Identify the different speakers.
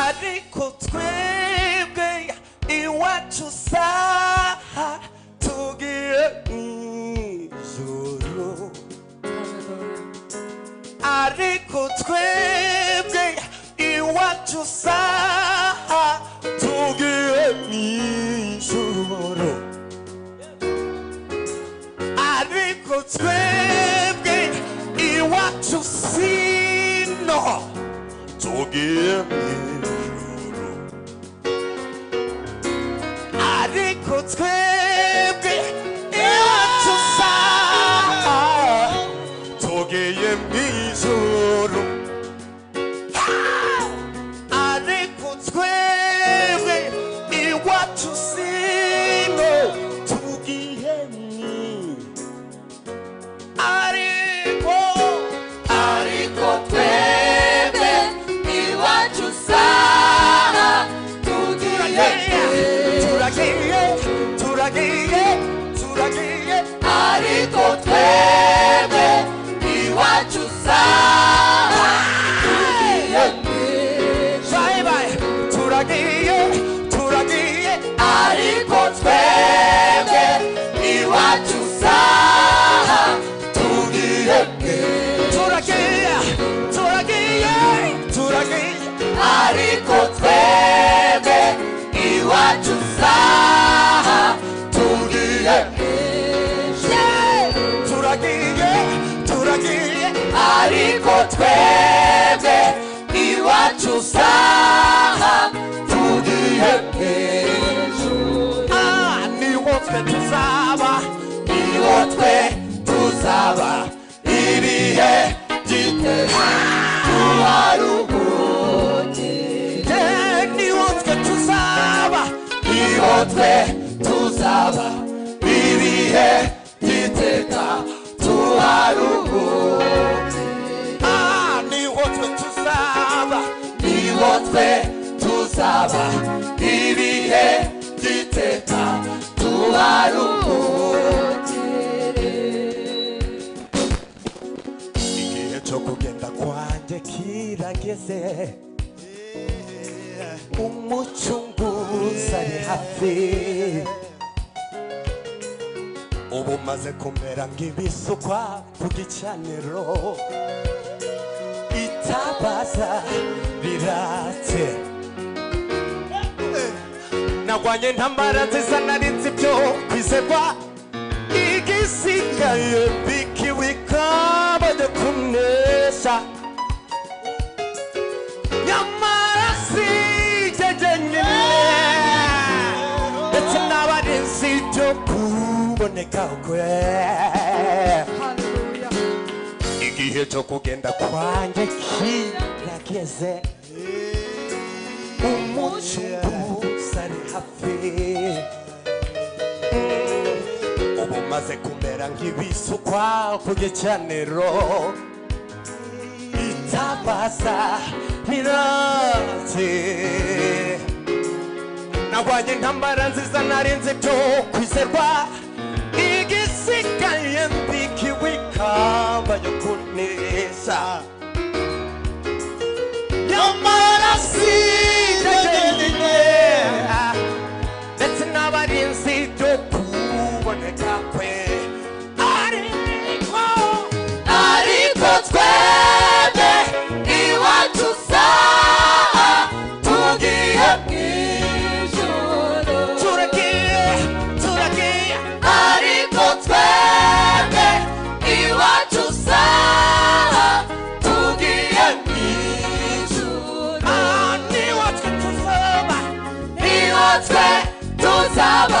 Speaker 1: ariko twebwe iwacu saha tugiye mw'ijuru ariko twebwe iwacu saha tugiye mw'ijuru ariko twebwe iwacu sino tugiye mw'ijuru ariko twebwe iwacu saha tugiye mw'ijuru ariko twebwe iwacu sino tugiye
Speaker 2: ariko twebwe iwacu saha tugiye
Speaker 1: turagiye
Speaker 2: ariko twebwe iwacu saha tugiye
Speaker 1: bye bye turagiye
Speaker 2: ariko twebwe iwacu saha tugiye ariko twebwe iwacu saha tugiye ariko twebwe iwacu saha tugiye
Speaker 1: niwo
Speaker 2: twe tuzaba ibihe by'iteka tuharuhukire niwo twe tuzaba ibihe by'iteka tuharuhukire niwo twe tuzaba ibihe by'iteka tuharuhukire
Speaker 1: igihe cyo kugenda kwanjye kirageze umucunguzi ari hafi ubu maze kumera nk'ibisukwa ku gicaniro itabaza riratse nagwanye intambara nziza narinzi byo kwizerwa igisigaye bikiwikaba de kunesha nyamara sijejenyine ndetse n'abarinzi byo kuboneka kwe igihe cyo kugenda kwanjye kirageze umucunguzi ari hafi ubu maze kumera nk'ibisukwa ku gicaniro itabaza riratse nagwanye intambara nziza narinzi byo kwizerwa igisigaye mbikiwe ikamba yo kunesha nyamara sijejenyine ndetse n'abarinzi byo kuboneka kwe
Speaker 2: ariko twebwe iwacu saha tugiye mw'ijuru
Speaker 1: turagiye
Speaker 2: ariko twebwe iwacu saha tugiye mw'ijuru
Speaker 1: niwo twe tuzaba
Speaker 2: tuzaba